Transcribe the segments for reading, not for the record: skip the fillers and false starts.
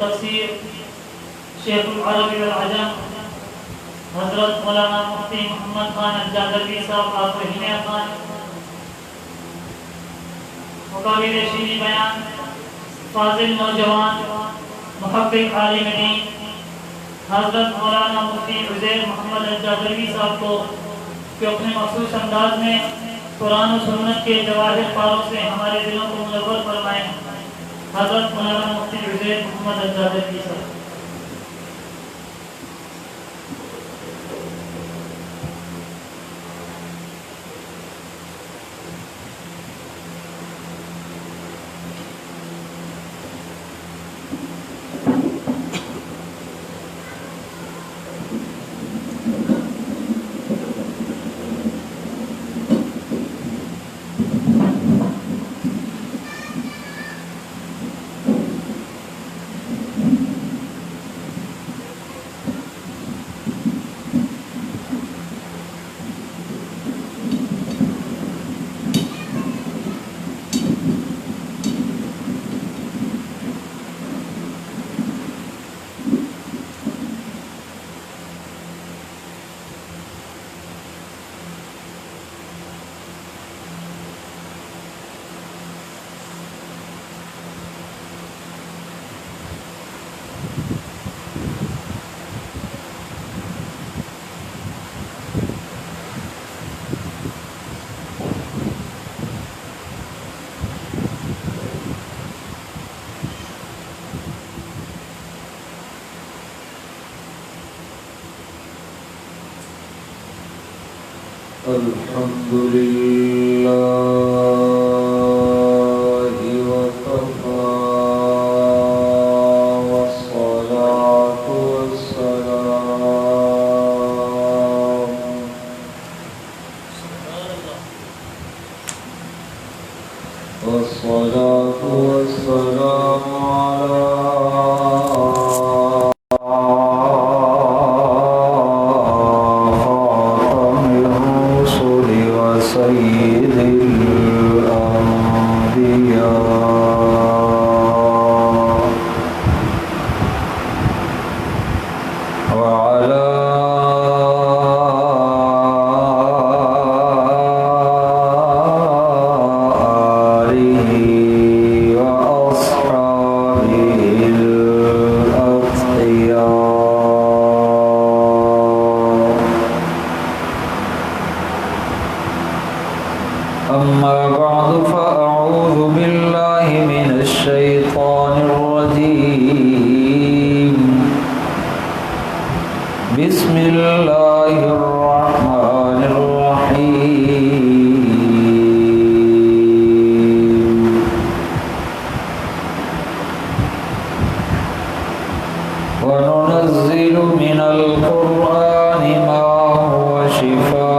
تفسیر شیخ العرب والعجم حضرت مولانا مفتی محمد خان الجادروی صاحب آپ رحمہ خان، مقابل شیریں بیان فاضل نوجوان محقق عالم دین حضرت مولانا مفتی عزیر محمد الجادروی صاحب کو کہ اپنے مخصوص انداز میں قرآن و سنت کے جواہر پاروں سے ہمارے دلوں کو منور فرمائیں۔ حضرت مولانا مفتی عزیر محمد الجادروی صاحب۔ الحمد لله وكفى والصلاة والسلام على سيد الأنبياء وعلى آله وأصحابه الأتقياء. أما بعد فأعوذ بالله من الشيطان الرجيم. بسم الله الرحمن الرحيم. وننزل من القرآن ما هو شفاء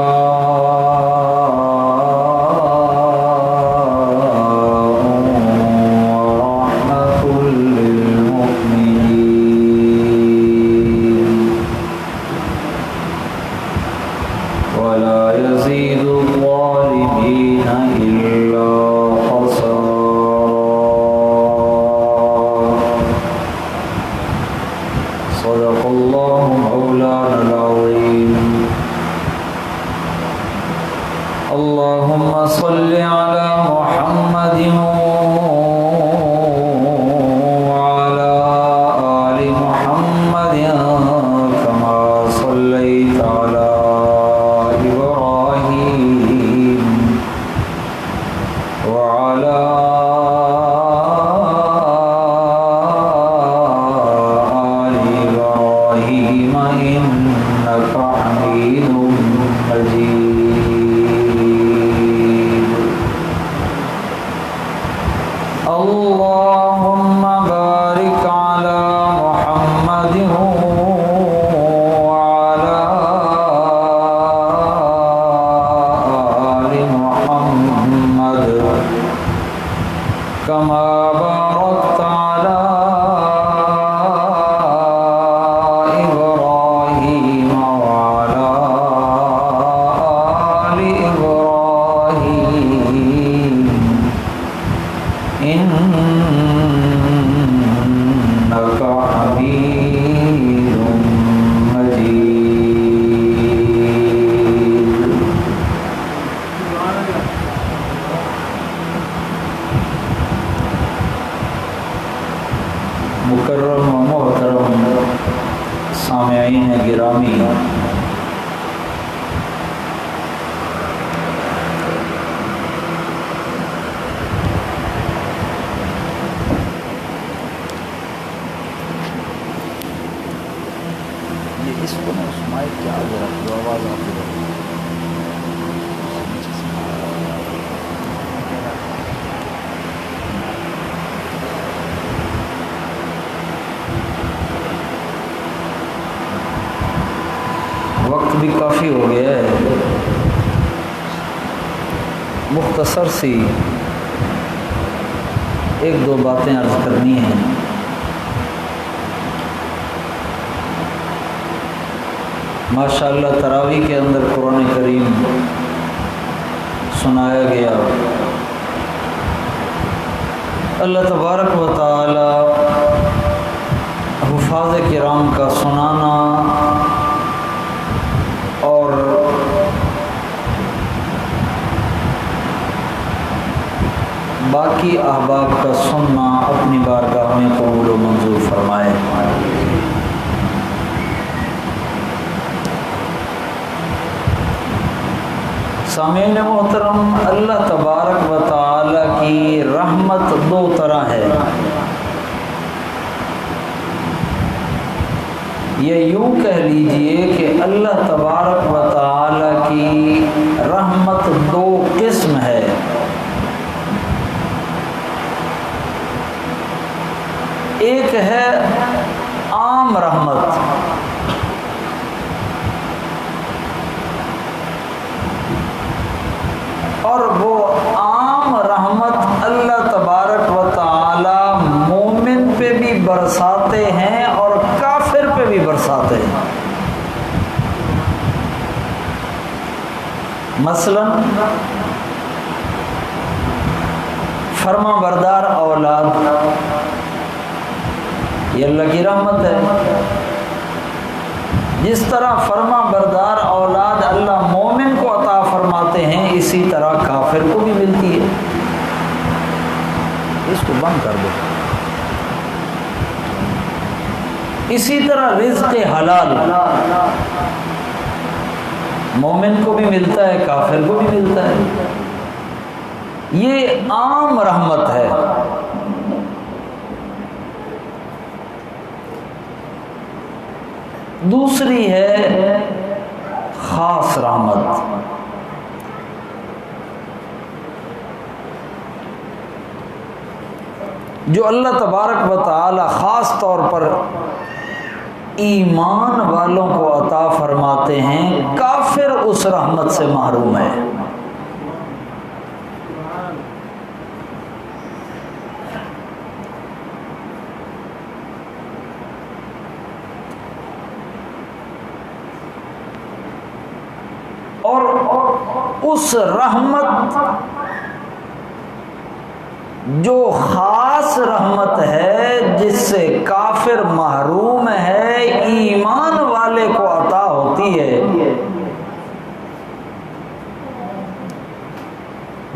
ولا يزيد الظالمين إلا خسارا. صدق الله مولانا العظيم. اللهم صل على محمد وعلى آل محمد كما صليت على إبراهيم وعلى آل إبراهيم إنك حميد مجيد. مکرم و محترم سامعین گرامی، اس کو نا اس مائک کے آگے رکھ دو، آواز آتی رہے۔ وقت بھی کافی ہو گیا ہے، مختصر سی ایک دو باتیں عرض کرنی ہیں۔ ماشاءاللہ تراویح کے اندر قرآن کریم سنایا گیا۔ اللہ تبارک و تعالی حفاظ کرام کا سنانا اور باقی احباب کا سننا اپنی بارگاہ میں قبول و منظور فرمائے۔ سامعین محترم، اللہ تبارک و تعالی کی رحمت دو طرح ہے۔ یہ یوں کہہ لیجئے کہ اللہ تبارک و تعالی کی رحمت دو قسم ہے۔ ایک ہے عام رحمت، اور وہ عام رحمت اللہ تبارک و تعالی مومن پہ بھی برساتے ہیں اور کافر پہ بھی برساتے ہیں۔ مثلا فرما بردار اولاد، یہ اللہ کی رحمت ہے۔ جس طرح فرما بردار اولاد اللہ مومن کو عطا فرماتے ہیں، اسی طرح کافر کو بھی ملتی ہے۔ اس کو بند کر دو۔ اسی طرح رزق حلال مومن کو بھی ملتا ہے، کافر کو بھی ملتا ہے۔ یہ عام رحمت ہے۔ دوسری ہے خاص رحمت۔ جو اللہ تبارک و تعالی خاص طور پر ایمان والوں کو عطا فرماتے ہیں، کافر اس رحمت سے محروم ہے۔ اور اس رحمت جو خاص رحمت ہے جس سے کافر محروم ہے، ایمان والے کو عطا ہوتی ہے،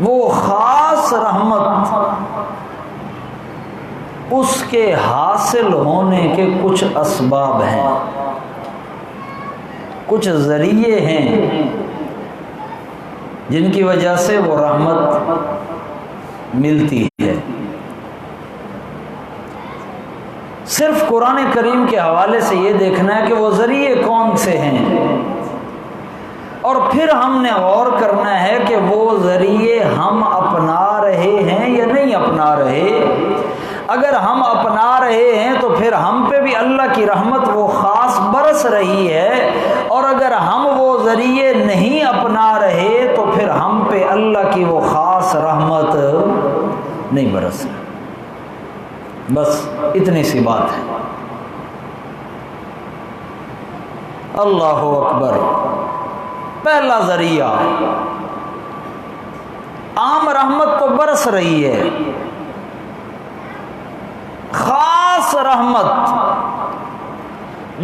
وہ خاص رحمت اس کے حاصل ہونے کے کچھ اسباب ہیں، کچھ ذریعے ہیں جن کی وجہ سے وہ رحمت ملتی ہے۔ صرف قرآن کریم کے حوالے سے یہ دیکھنا ہے کہ وہ ذریعے کون سے ہیں، اور پھر ہم نے غور کرنا ہے کہ وہ ذریعے ہم اپنا رہے ہیں یا نہیں اپنا رہے۔ اگر ہم اپنا رہے ہیں تو پھر ہم پہ بھی اللہ کی رحمت وہ خاص برس رہی ہے، اور اگر ہم وہ ذریعے نہیں اپنا رہے تو پھر ہم پہ اللہ کی وہ خاص رحمت نہیں برس رہی۔ بس اتنی سی بات ہے۔ اللہ اکبر۔ پہلا ذریعہ، عام رحمت تو برس رہی ہے، خاص رحمت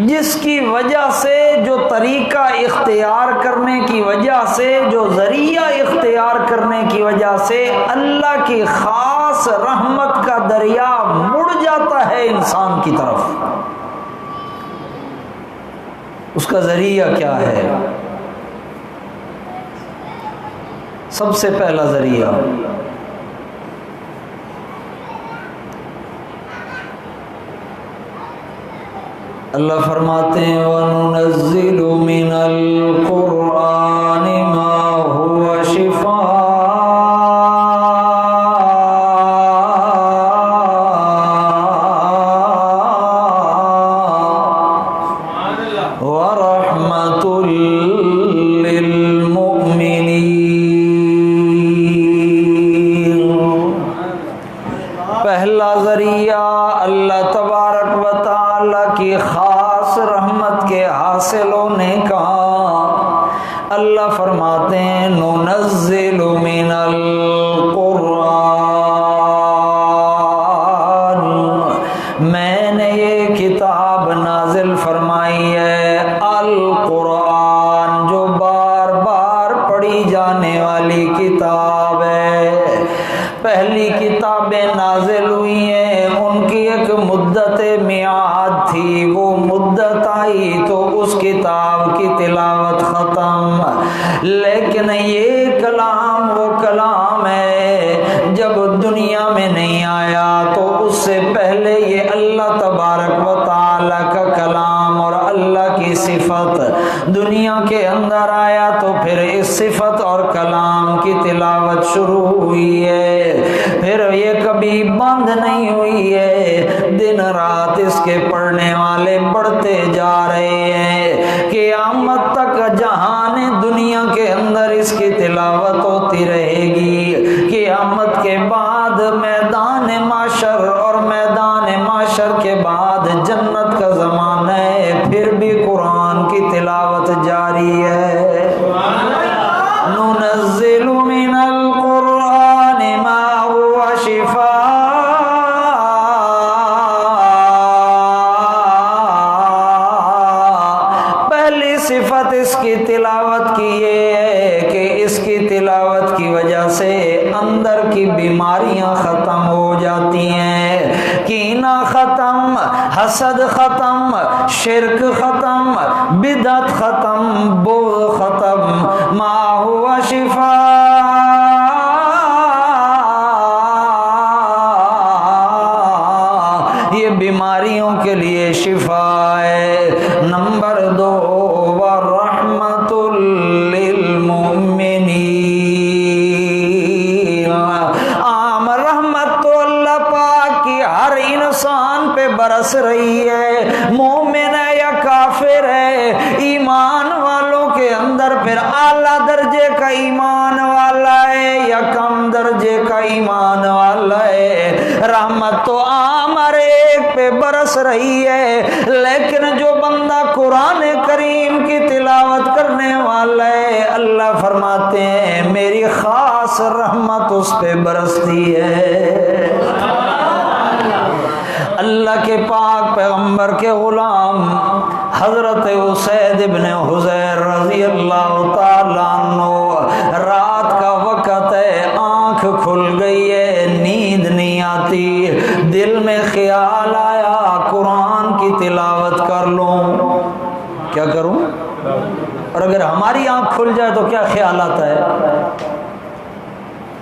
جس کی وجہ سے، جو طریقہ اختیار کرنے کی وجہ سے، جو ذریعہ اختیار کرنے کی وجہ سے اللہ کی خاص رحمت کا دریا مڑ جاتا کرتا ہے انسان کی طرف، اس کا ذریعہ کیا ہے؟ سب سے پہلا ذریعہ اللہ فرماتے ہیں وَنُنَزِّلُ مِنَ الْقُرْآنِ مَا هُوَ شِفَاءٌ وَرَحْمَةٌ لِّلْمُؤْمِنِينَ۔ پہلا ذریعہ اللہ تبارک و تعالی کی خاص رحمت کے حاصل ہونے کا، اللہ فرماتے ہیں ننزل من القرآن، میں نے یہ کتاب نازل فرمائی ہے القرآن، جو بار بار پڑھی جانے والی کتاب ہے۔ پہلی کتابیں نازل ہوئی ہیں، ان کی ایک مدت میعاد تھی، وہ مدت آئی تو اس کتاب کی تلاوت ختم، لیکن یہ کلام وہ کلام ہے جب دنیا میں نہیں آیا تو اس سے پہلے یہ اللہ تبارک و تعالی کا کلام اور اللہ کی صفت دنیا کے اندر آیا، تو پھر اس صفت اور کلام کی تلاوت شروع ہوئی ہے، پھر یہ کبھی بند نہیں ہوئی ہے، دن رات اس کے پڑھنے والے بڑھتے جا رہے ہیں، قیامت تک جہان دنیا کے اندر اس کی تلاوت ہوتی رہے گی۔ قیامت کے بعد میدان معشر اور میدان معشر کے بعد جنت کا زمانہ ہے، پھر بھی قرآن کی تلاوت جاری ہے۔ ننزل من القرآن ما هو شفاء، پہلی صفت اس کی تلاوت کی یہ ہے کہ اس کی تلاوت کی وجہ سے اندر کی بیماریاں ختم ہو جاتی ہیں، کینہ ختم، حسد ختم، شرک ختم، بدعت ختم، بغض ختم، ما هو شفاء، یہ بیماریوں کے لیے شفا ہے۔ نمبر 2 وَرَحْمَةٌ لِّلْمُؤْمِنِينَ، عام رحمت تو اللہ پاک کی ہر انسان پہ برس رہی ہے، مومن ہے یا کافر ہے، ایمان والوں کے اندر پھر اعلیٰ درجے کا ایمان والا ہے یا کم درجے کا ایمان والا ہے، رحمت تو عام ہر ایک پہ برس رہی ہے، لیکن جو بندہ قرآن کریم کی تلاوت کرنے والا ہے، اللہ فرماتے ہیں میری خاص رحمت اس پہ برستی ہے۔ اللہ کے پاک پیغمبر کے غلام حضرت اسید ابن حضیر رضی اللہ تعالیٰ عنہ، رات کا وقت ہے، آنکھ کھل گئی ہے، نیند نہیں آتی، دل میں خیال آیا قرآن کی تلاوت کر لوں، کیا کروں؟ اور اگر ہماری آنکھ کھل جائے تو کیا خیال آتا ہے؟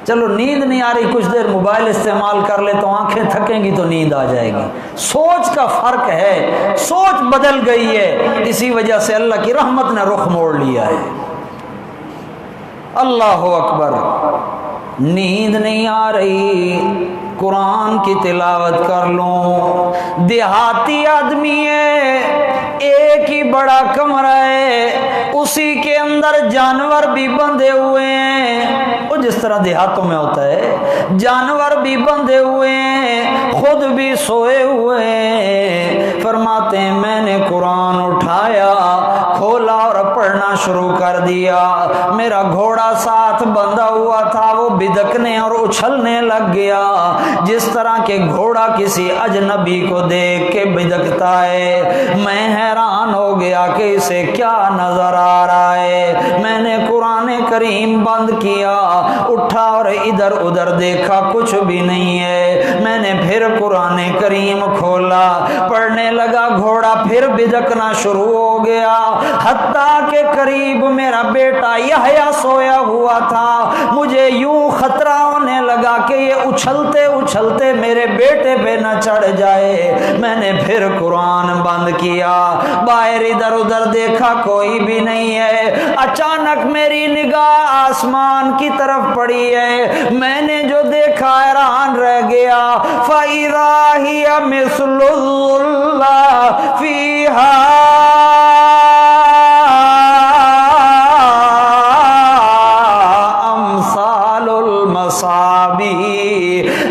چلو نیند نہیں آ رہی، کچھ دیر موبائل استعمال کر لے تو آنکھیں تھکیں گی تو نیند آ جائے گی۔ سوچ کا فرق ہے، سوچ بدل گئی ہے، اسی وجہ سے اللہ کی رحمت نے رخ موڑ لیا ہے۔ اللہ اکبر، نیند نہیں آ رہی، قرآن کی تلاوت کر لوں۔ دیہاتی آدمی ہے، ایک ہی بڑا کمرہ ہے، اسی کے اندر جانور بھی بندھے ہوئے ہیں، وہ جس طرح دیہاتوں میں ہوتا ہے، جانور بھی بندھے ہوئے ہیں، خود بھی سوئے ہوئے ہیں۔ فرماتے ہیں میں نے قرآن اٹھایا، کھولا اور پڑھنا شروع کر دیا، میرا گھوڑا ساتھ بندھا ہوا تھا، وہ بدکنے اور اچھلنے لگ گیا، جس طرح کہ گھوڑا کسی اجنبی کو دیکھ کے بدکتا ہے۔ میں حیران ہو گیا کہ اسے کیا نظر آ رہا ہے، میں نے قرآن کریم بند کیا، اٹھا اور ادھر ادھر دیکھا، کچھ بھی نہیں ہے۔ میں نے پھر قرآن کریم کھولا، پڑھنے لگا، گھوڑا پھر بدکنا شروع ہو گیا، حتیٰ کہ قریب میرا بیٹا یحییٰ سویا ہوا تھا۔ مجھے یوں خطرہ ہونے لگا کہ یہ اچھلتے اچھلتے میرے بیٹے پہ نہ چڑھ جائے۔ میں نے پھر قرآن بند کیا، باہر ادھر ادھر دیکھا، کوئی بھی نہیں ہے۔ اچانک میری نگاہ آسمان کی طرف پڑی ہے، میں نے جو دیکھا حیران رہ گیا۔ فَإِذَا هِيَ مِثْلُ اللَّهِ فِيهَا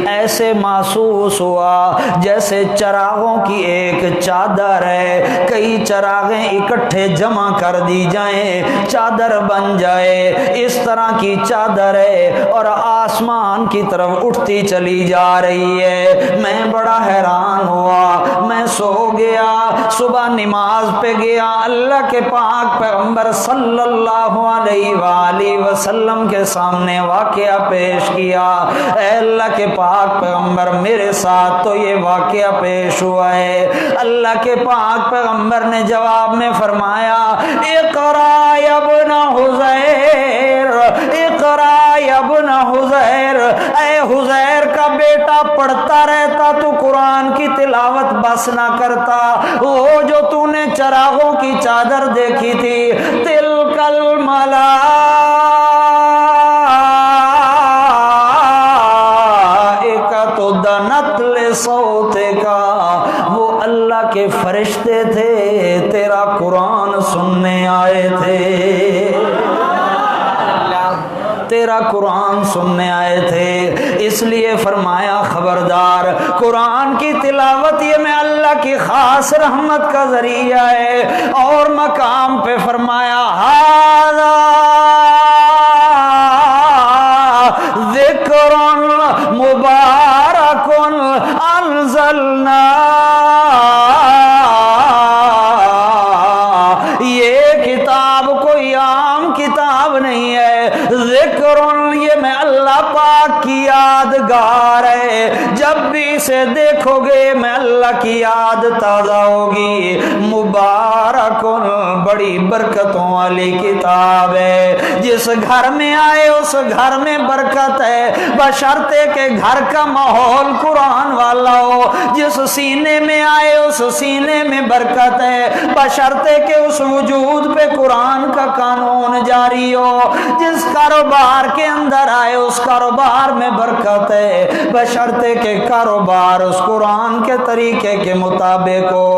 ایسے محسوس ہوا جیسے چراغوں کی ایک چادر ہے، کئی چراغیں اکٹھے جمع کر دی جائیں، چادر بن جائے، اس طرح کی چادر ہے اور آسمان کی طرف اٹھتی چلی جا رہی ہے۔ میں بڑا حیران ہوا، میں سو گیا، صبح نماز پہ گیا، اللہ کے پاک پیغمبر صلی اللہ علیہ وآلہ وسلم کے سامنے واقعہ پیش کیا۔ اے اللہ کے پاک پیغمبر، میرے ساتھ تو یہ واقعہ پیش ہوا ہے۔ اللہ کے پاک پیغمبر نے جواب میں فرمایا، اقرا یا ابن حذیر، اقرا یا ابن حذیر، اے حذیر کا بیٹا پڑھتا رہتا تو قرآن کی تلاوت بس نہ کرتا۔ وہ جو تو نے چراغوں کی چادر دیکھی تھی، تلک دنت لصوت کا، وہ اللہ کے فرشتے تھے، تیرا قرآن سننے آئے تھے، تیرا قرآن سننے آئے تھے۔ اس لیے فرمایا خبردار، قرآن کی تلاوت یہ میں اللہ کی خاص رحمت کا ذریعہ ہے۔ اور مقام پہ فرمایا، ھذا ذکر مبارک انزلنا، یہ کتاب کوئی عام کتاب نہیں ہے، ذکر یہ میں اللہ پاک کی یادگار ہے، جب بھی اسے دیکھو گے میں اللہ کی یاد تازہ ہوگی۔ مبارک، بڑی برکتوں والی کتاب ہے، جس گھر میں آئے اس گھر میں برکت ہے، بشرطے کہ گھر کا ماحول قرآن والا ہو، جس سینے میں آئے اس سینے میں برکت ہے، بشرطے کہ اس وجود پہ قرآن کا قانون جاری ہو، جس کاروبار کے اندر آئے اس کاروبار میں برکت ہے، بشرطے کہ کاروبار اس قرآن کے طریقے کے مطابق ہو۔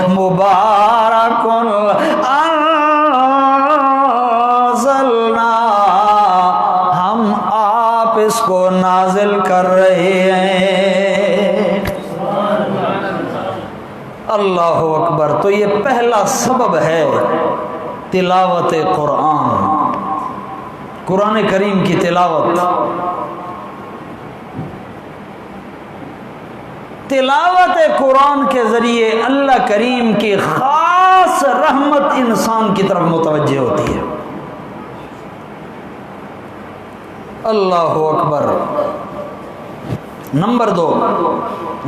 مبارک انزلنا، ہم آپ اس کو نازل کر رہے ہیں۔ اللہ اکبر۔ تو یہ پہلا سبب ہے تلاوت قرآن، قرآن کریم کی تلاوت۔ تلاوت قرآن کے ذریعے اللہ کریم کی خاص رحمت انسان کی طرف متوجہ ہوتی ہے۔ اللہ اکبر۔ نمبر 2،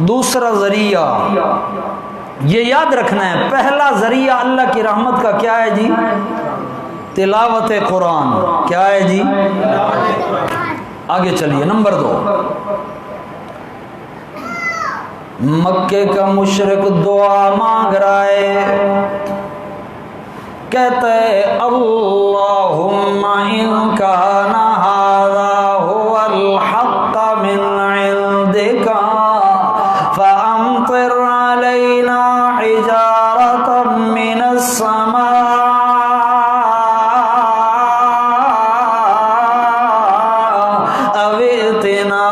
دوسرا ذریعہ یہ یاد رکھنا ہے، پہلا ذریعہ اللہ کی رحمت کا کیا ہے جی؟ تلاوت قرآن۔ کیا ہے جی؟ آگے چلیے۔ نمبر 2، مکے کا مشرک دعا مانگ رہا ہے، کہتا ہے اللہم ان کان ھذا هو الحق من عندک فامطر علینا حجارۃ من السماء او ائتنا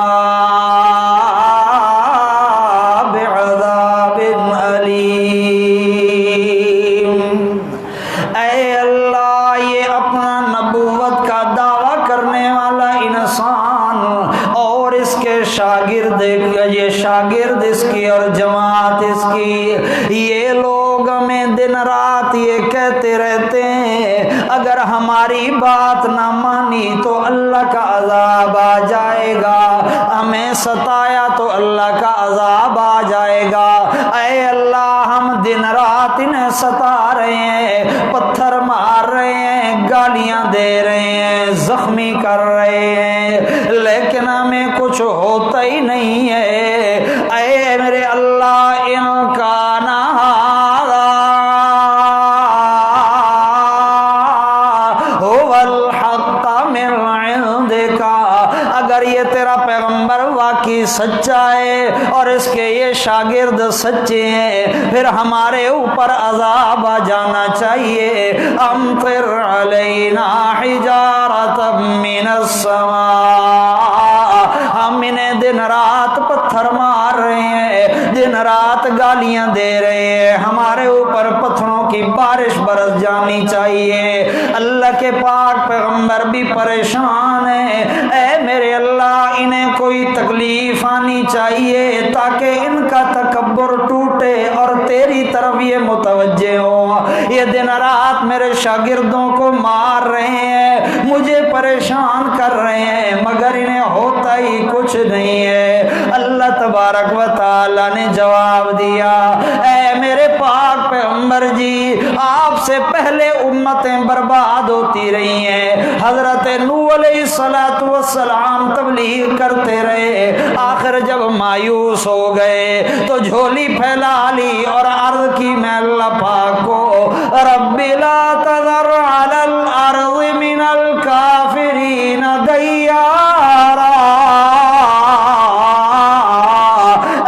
شاگرد اس کی اور جماعت اس کی، یہ لوگ ہمیں دن رات یہ کہتے رہتے ہیں اگر ہماری بات نہ مانی تو اللہ کا عذاب آ جائے گا، ہمیں ستایا تو اللہ کا عذاب آ جائے گا۔ اے اللہ ہم دن رات انہیں ستا رہے ہیں، پتھر مار رہے ہیں، گالیاں دے رہے ہیں، زخمی کر رہے ہیں، لیکن ہمیں کچھ ہوتا ہی نہیں ہے۔ اے میرے اللہ ان کا واقعی سچا ہے اور اس کے یہ شاگرد سچے ہیں، پھر ہمارے اوپر عذاب آ جانا چاہیے۔ امطر علینا حجارۃ من السماء، ہم انہیں دن رات پتھر مار رہے ہیں، دن رات گالیاں دے رہے ہیں، ہمارے اوپر پتھروں کی بارش برس جانی چاہیے۔ اللہ کے پاک پیغمبر بھی پریشان ہیں، اے میرے اللہ انہیں کوئی تکلیف آنی چاہیے تاکہ ان کا تکبر ٹوٹے اور تیری طرف یہ متوجہ ہو۔ یہ دن رات میرے شاگردوں کو مار رہے ہیں، مجھے پریشان کر رہے ہیں، مگر انہیں ہوتا ہی کچھ نہیں ہے۔ اللہ تبارک و تعالی نے جواب دیا، اے میرے پاک پیغمبر جی، آپ سے پہلے امتیں برباد ہوتی رہی ہیں، حضرت نوح علیہ السلام تبلیغ کرتے رہے، آخر جب مایوس ہو گئے تو جھولی پھیلا لی اور عرض کی میں اللہ پاک کو، رب لا تذر علی الارض من الکافرین دیارا،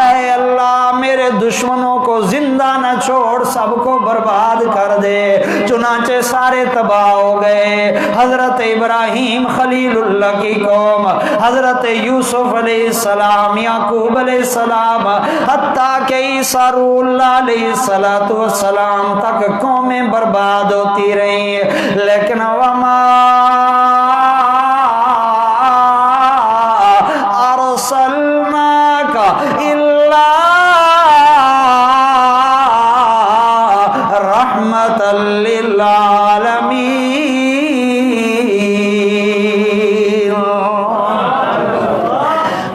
اے اللہ میرے دشمنوں کو زندہ نہ چھوڑ، سب کو برباد کر دے۔ چنانچہ سارے تباہ ہو گئے، حضرت ابراہیم خلیل اللہ کی قوم، حضرت یوسف علیہ السلام، یعقوب علیہ السلام، حتیٰ کہ عیسیٰ روح اللہ علیہ السلام تک قومیں برباد ہوتی رہی، لیکن وما ارسلناک الا رحمۃ للعالمین۔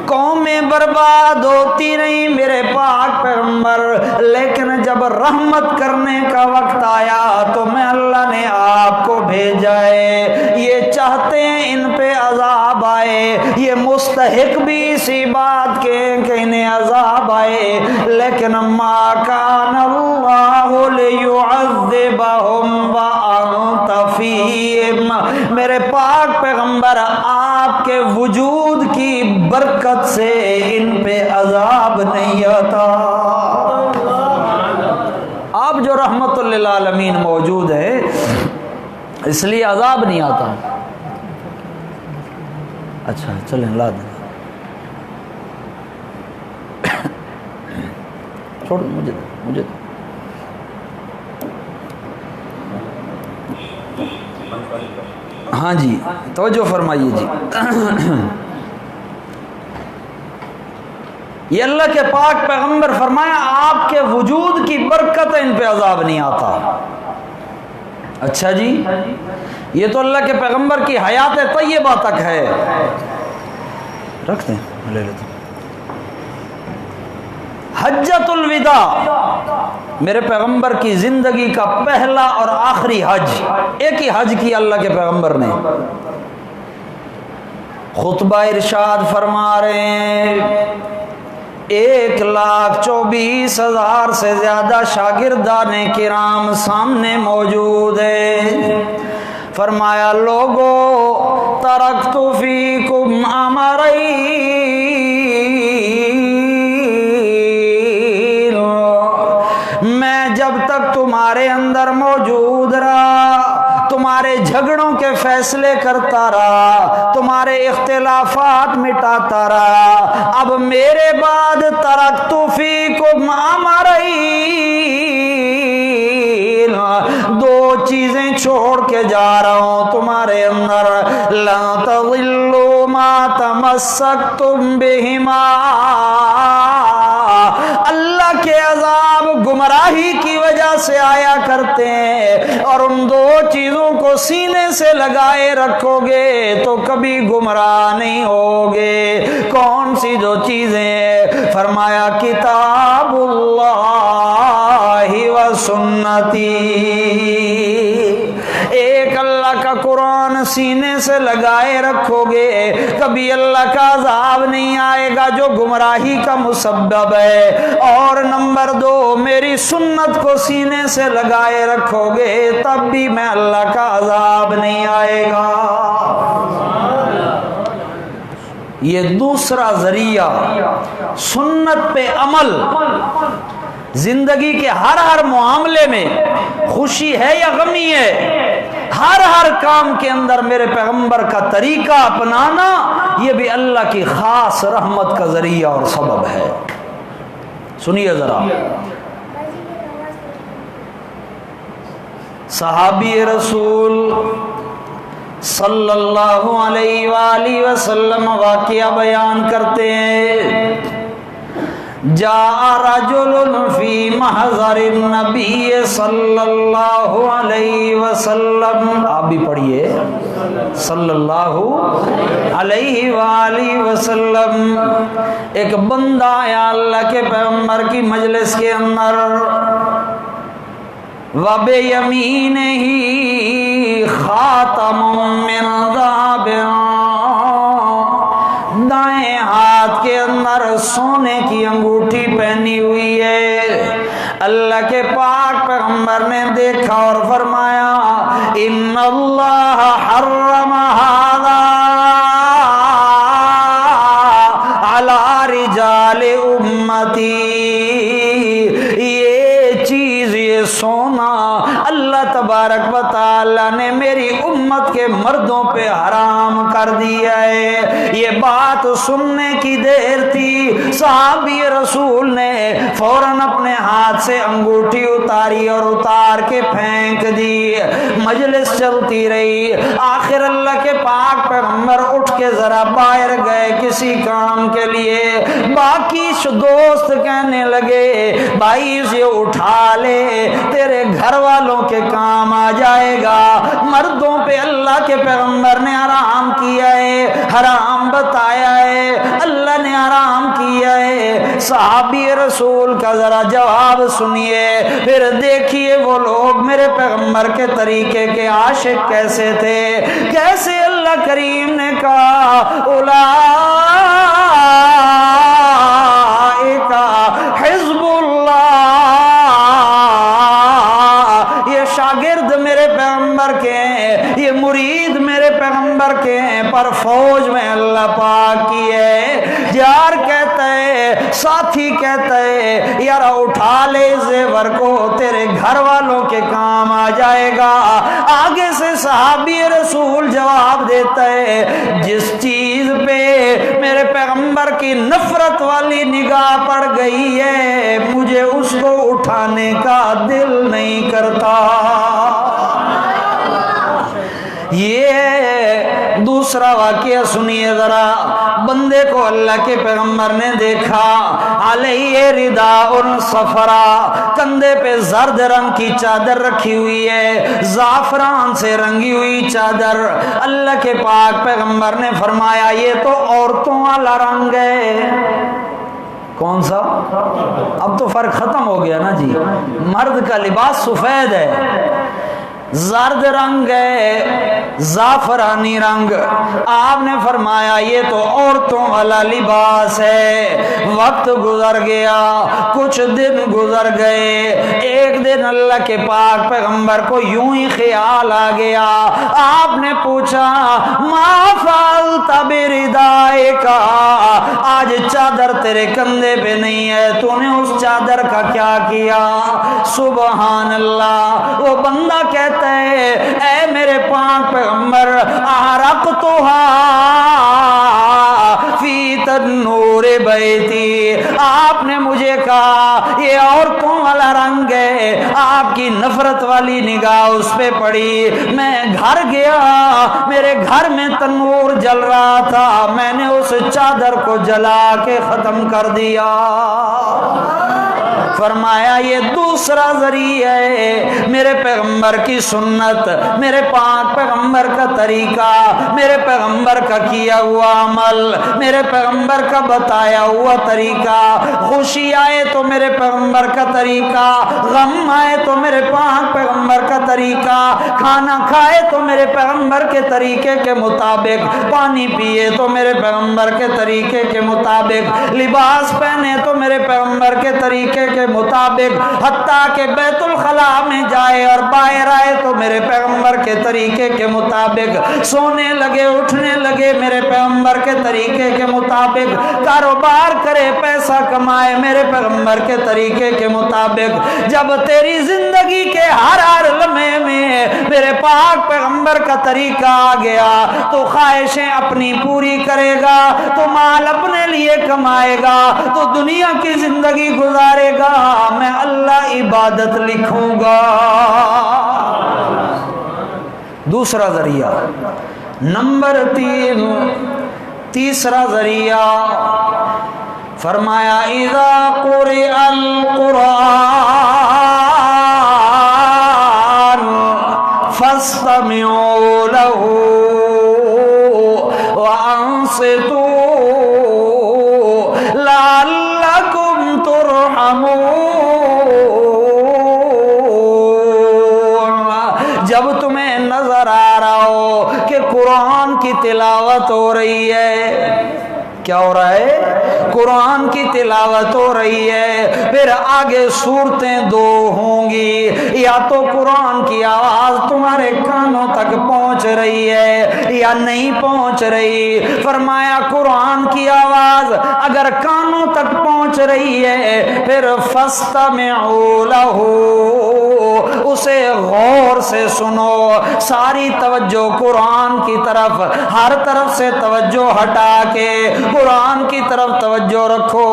قومیں برباد ہوتی رہی میرے پاک پیغمبر، لیکن جب رحمت کرنے کا وقت آیا تو میں اللہ نے آپ کو بھیجا ہے۔ یہ چاہتے ہیں ان پہ عذاب آئے، یہ مستحق بھی اسی بات کے کہ انہیں عذاب آئے، لیکن ما کان اللہ لیعذبہم وانت فیہم، میرے پاک پیغمبر آپ کے وجود کی برکت سے ان پہ عذاب نہیں آتا۔ آپ جو رحمت للعالمین موجود ہے اس لیے عذاب نہیں آتا۔ اچھا چلیں لا دیں، چھوڑ مجھے ہاں جی توجہ فرمائیے جی۔ یہ اللہ کے پاک پیغمبر فرمایا آپ کے وجود کی برکت ان پہ عذاب نہیں آتا۔ اچھا جی، یہ تو اللہ کے پیغمبر کی حیات طیبہ تک ہے، رکھتے ہیں لے لیتے ہیں۔ حجۃ الوداع میرے پیغمبر کی زندگی کا پہلا اور آخری حج، ایک ہی حج کیا اللہ کے پیغمبر نے۔ خطبہ ارشاد فرما رہے ہیں 1,24,000 سے زیادہ شاگردان کرام سامنے موجود ہیں۔ فرمایا لوگو ترکت فیکم امرین، میں جب تک تمہارے اندر موجود رہا تمہارے جھگڑوں کے فیصلے کرتا رہا، تمہارے اختلافات مٹاتا رہا، اب میرے بعد ترکت فیکم امرین، دو چیزیں چھوڑ کے جا رہا ہوں تمہارے اندر، لا تضلوا ما تمسکتم بہما، اللہ کے عذاب گمراہی کی وجہ سے آیا کرتے ہیں، اور ان دو چیزوں کو سینے سے لگائے رکھو گے تو کبھی گمراہ نہیں ہوگے۔ کون سی دو چیزیں؟ فرمایا کتاب اللہ و سنتی، ایک اللہ کا قرآن سینے سے لگائے رکھو گے، کبھی اللہ کا عذاب نہیں آئے گا جو گمراہی کا مسبب ہے، اور نمبر دو میری سنت کو سینے سے لگائے رکھو گے تب بھی میں اللہ کا عذاب نہیں آئے گا۔ یہ دوسرا ذریعہ سنت پہ عمل، زندگی کے ہر معاملے میں، خوشی ہے یا غمی ہے، ہر کام کے اندر میرے پیغمبر کا طریقہ اپنانا، یہ بھی اللہ کی خاص رحمت کا ذریعہ اور سبب ہے۔ سنیے ذرا، صحابی رسول صلی اللہ علیہ وآلہ وسلم واقعہ بیان کرتے ہیں، جاء رجل فی محضر النبی صلی اللہ علیہ وسلم، آپ بھی پڑھیے صلی اللہ علیہ وآلہ وسلم، ایک بندہ آیا اللہ کے پیغمبر کی مجلس کے اندر، وَبِيَمِينِهِ خَاتَمٌ مِّن ذَهَبٍ، دائیں ہاتھ کے اندر سونے کی انگوٹھی پہنی ہوئی ہے۔ اللہ کے پاک پیغمبر نے دیکھا اور فرمایا ان اللہ حرم ھذا علی رجال امتی، یہ چیز، یہ سونا اللہ تبارک و تعالی نے میری امت کے مردوں پہ حرام کر دیا ہے۔ یہ بات سننے کی دیر تھی، صحابی رسول نے فوراً اپنے ہاتھ سے انگوٹھی اتاری اور اتار کے پھینک دی۔ مجلس چلتی رہی، آخر اللہ کے پاک پیغمبر اٹھ کے ذرا باہر گئے کسی کام کے لیے، باقی دوست کہنے لگے بھائی اسے اٹھا لے، تیرے گھر والوں کے کام آ جائے گا۔ مردوں پہ اللہ کے پیغمبر نے حرام کیا ہے، حرام بتایا ہے، اللہ نے حرام کیا ہے۔ صحابی رسول کا ذرا جواب سنیے، پھر دیکھیے وہ لوگ میرے پیغمبر کے طریقے کے عاشق کیسے تھے، کیسے اللہ کریم نے کہا اولئک حزب اللہ، یہ شاگرد میرے پیغمبر کے ہیں، یہ مرید میرے پیغمبر کے ہیں، پر فوج میں اللہ پاک کی ہے۔ یار کہتا ہے، ساتھی کہتا ہے یار اٹھا لے زیور کو، تیرے گھر والوں کے کام آ جائے گا۔ آگے سے صحابی رسول جواب دیتا ہے جس چیز پہ میرے پیغمبر کی نفرت والی نگاہ پڑ گئی ہے مجھے اس کو اٹھانے کا دل نہیں کرتا۔ یہ دوسرا واقعہ سنیے ذرا، بندے کو اللہ کے پیغمبر نے دیکھا، علیہ رداء صفرا، کندھے پہ زرد رنگ کی چادر رکھی ہوئی ہے، زعفران سے رنگی ہوئی چادر۔ اللہ کے پاک پیغمبر نے فرمایا یہ تو عورتوں والا رنگ ہے۔ کون سا؟ اب تو فرق ختم ہو گیا نا جی، مرد کا لباس سفید ہے، زرد رنگ ہے، زعفرانی رنگ۔ آپ نے فرمایا یہ تو عورتوں والا لباس ہے۔ وقت گزر گیا، کچھ دن گزر گئے، ایک دن اللہ کے پاک پیغمبر کو یوں ہی خیال آ گیا۔ آپ نے پوچھا ما فعلت بردائک، آج چادر تیرے کندھے پہ نہیں ہے، تو نے اس چادر کا کیا کیا؟ سبحان اللہ، وہ بندہ کہتا اے میرے پاک پیغمبر احرقتها فی تنور بیتی، آپ نے مجھے کہا یہ عورتوں والا رنگ ہے، آپ کی نفرت والی نگاہ اس پہ پڑی، میں گھر گیا، میرے گھر میں تنور جل رہا تھا، میں نے اس چادر کو جلا کے ختم کر دیا۔ فرمایا یہ دوسرا ذریعہ ہے، میرے پیغمبر کی سنت، میرے پاک پیغمبر کا طریقہ، میرے پیغمبر کا کیا ہوا عمل، میرے پیغمبر کا بتایا ہوا طریقہ۔ خوشی آئے تو میرے پیغمبر کا طریقہ، غم آئے تو میرے پاک پیغمبر کا طریقہ، کھانا کھائے تو میرے پیغمبر کے طریقے کے مطابق، پانی پیے تو میرے پیغمبر کے طریقے کے مطابق، لباس پہنے تو میرے پیغمبر کے طریقے کے مطابق، حتیٰ کہ بیت الخلا میں جائے اور باہر آئے تو میرے پیغمبر کے طریقے کے مطابق، سونے لگے اٹھنے لگے میرے پیغمبر کے طریقے کے مطابق، کاروبار کرے پیسہ کمائے میرے پیغمبر کے طریقے کے مطابق۔ جب تیری زندگی کے ہر لمحے میں میرے پاک پیغمبر کا طریقہ آ گیا تو خواہشیں اپنی پوری کرے گا، تو مال اپنے لیے کمائے گا، تو دنیا کی زندگی گزارے گا، میں اللہ عبادت لکھوں گا۔ دوسرا ذریعہ۔ نمبر 3، تیسرا ذریعہ فرمایا اذا قرئ القرآن فاستمعوا له وانصتوا لعلكم ترحمون۔ جب تمہیں نظر آ رہا ہو کہ قرآن کی تلاوت ہو رہی ہے، کیا ہو رہا ہے؟ قرآن کی تلاوت ہو رہی ہے، پھر آگے صورتیں دو ہوں گی، یا تو قرآن کی آواز تمہارے کانوں تک پہنچ رہی ہے یا نہیں پہنچ رہی۔ فرمایا قرآن کی آواز اگر کانوں تک پہنچ رہی ہے پھر فاستمعوا لہ، اسے غور سے سنو، ساری توجہ قرآن کی طرف، ہر طرف سے توجہ ہٹا کے قرآن کی طرف توجہ رکھو۔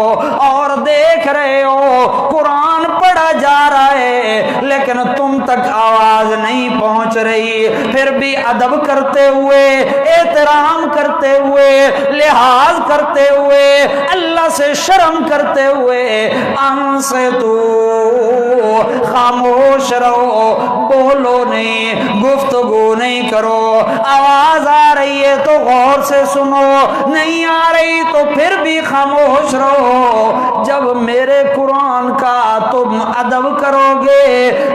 اور دیکھ رہے ہو قرآن پڑھا جا رہا ہے لیکن تم تک آواز نہیں پہنچ رہی، پھر بھی ادب کرتے ہوئے، احترام کرتے ہوئے، لحاظ کرتے ہوئے، اللہ سے شرم کرتے ہوئے، انصتو، خاموش رہو، بولو نہیں، گفتگو نہیں کرو۔ آواز آ رہی ہے تو غور سے سنو، نہیں آ رہی تو پھر بھی خاموش رہو۔ جب میرے قرآن کا تم ادب کرو گے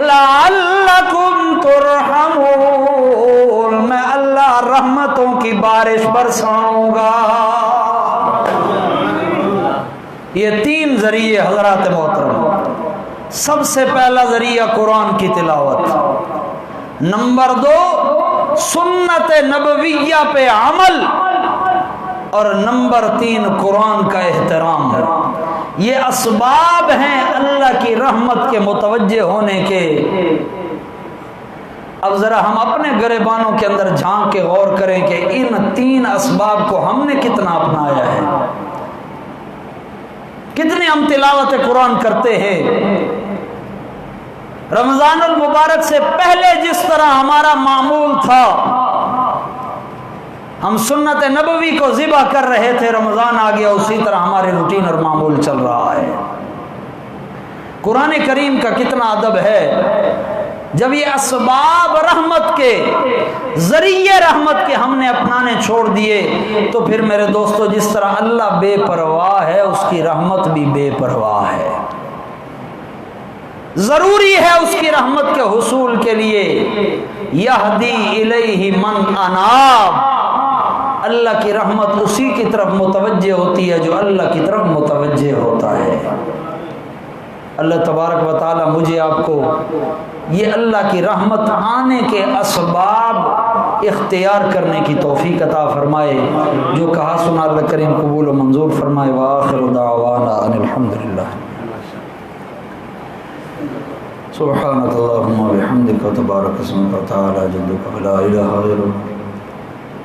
لعلکم ترحمون، میں اللہ رحمتوں کی بارش برساؤں گا۔ یہ 3 ذریعے حضرات محترم۔ سب سے پہلا ذریعہ قرآن کی تلاوت، نمبر 2 سنت نبویہ پہ عمل، اور نمبر 3 قرآن کا احترام۔ یہ اسباب ہیں اللہ کی رحمت کے متوجہ ہونے کے۔ اب ذرا ہم اپنے گریبانوں کے اندر جھانک کے غور کریں کہ ان 3 اسباب کو ہم نے کتنا اپنایا ہے، کتنے ہم تلاوت قرآن کرتے ہیں۔ رمضان المبارک سے پہلے جس طرح ہمارا معمول تھا، ہم سنت نبوی کو ذبح کر رہے تھے، رمضان آ گیا اسی طرح ہمارے روٹین اور معمول چل رہا ہے۔ قرآن کریم کا کتنا ادب ہے۔ جب یہ اسباب رحمت کے، ذریعے رحمت کے ہم نے اپنانے چھوڑ دیے تو پھر میرے دوستو جس طرح اللہ بے پرواہ ہے اس کی رحمت بھی بے پرواہ ہے۔ ضروری ہے اس کی رحمت کے حصول کے لیے یہدی الیہ من اناب، اللہ کی رحمت اسی کی طرف متوجہ ہوتی ہے جو اللہ کی طرف متوجہ ہوتا ہے۔ اللہ تبارک و تعالی مجھے آپ کو یہ اللہ کی رحمت آنے کے اسباب اختیار کرنے کی توفیق عطا فرمائے۔ جو کہا سنا اللہ کریم قبول و منظور فرمائے۔ وآخر دعوانا ان الحمدللہ۔ سبحانک اللہم و بحمدک تبارک اسمک وتعالی جدک ولا الہ غیرک۔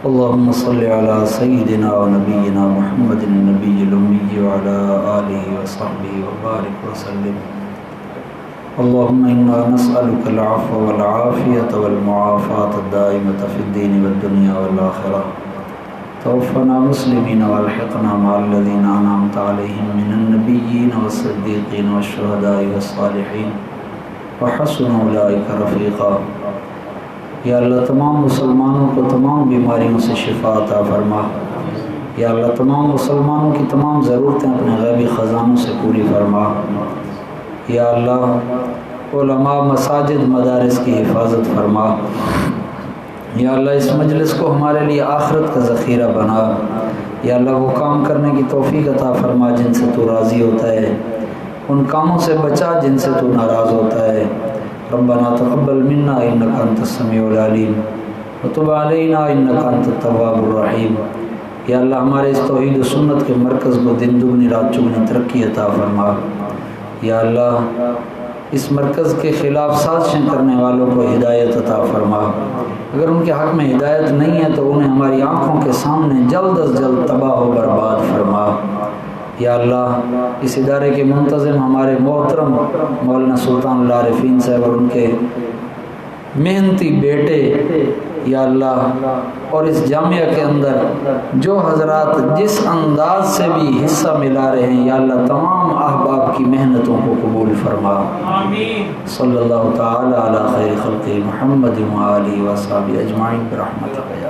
اللهم صل على سيدنا ونبينا محمد النبي الأمي وعلى آله وصحبه وبارك وسلم۔ اللهم إنا نسألك العفو والعافية والمعافاة الدائمة في الدين والدنيا والآخرة۔ توفنا مسلمین والحقنا مع الذین انعمت علیہم من النبیین والصدیقین والشہداء والصالحین وحسن اولئک رفیقا۔ یا اللہ تمام مسلمانوں کو تمام بیماریوں سے شفا عطا فرما۔ یا اللہ تمام مسلمانوں کی تمام ضرورتیں اپنے غیبی خزانوں سے پوری فرما۔ یا اللہ علماء مساجد مدارس کی حفاظت فرما۔ یا اللہ اس مجلس کو ہمارے لیے آخرت کا ذخیرہ بنا۔ یا اللہ وہ کام کرنے کی توفیق عطا فرما جن سے تو راضی ہوتا ہے، ان کاموں سے بچا جن سے تو ناراض ہوتا ہے۔ ربنا تقبل منا انک انت السمیع العلیم وتب علینا انک انت التواب الرحیم۔ یا اللہ ہمارے اس توحید و سنت کے مرکز کو دن دگنی رات چگنی ترقی عطا فرما۔ یا اللہ اس مرکز کے خلاف سازشیں کرنے والوں کو ہدایت عطا فرما۔ اگر ان کے حق میں ہدایت نہیں ہے تو انہیں ہماری آنکھوں کے سامنے جلد از جلد تباہ و برباد فرما۔ یا اللہ اس ادارے کے منتظم ہمارے محترم مولانا سلطان العارفین صاحب اور ان کے محنتی بیٹے، یا اللہ اور اس جامعہ کے اندر جو حضرات جس انداز سے بھی حصہ ملا رہے ہیں، یا اللہ تمام احباب کی محنتوں کو قبول فرما۔ آمین۔ صلی اللہ تعالی علی خیر خلق محمد و آلہ و صحبہ اجمعین برحمتک یا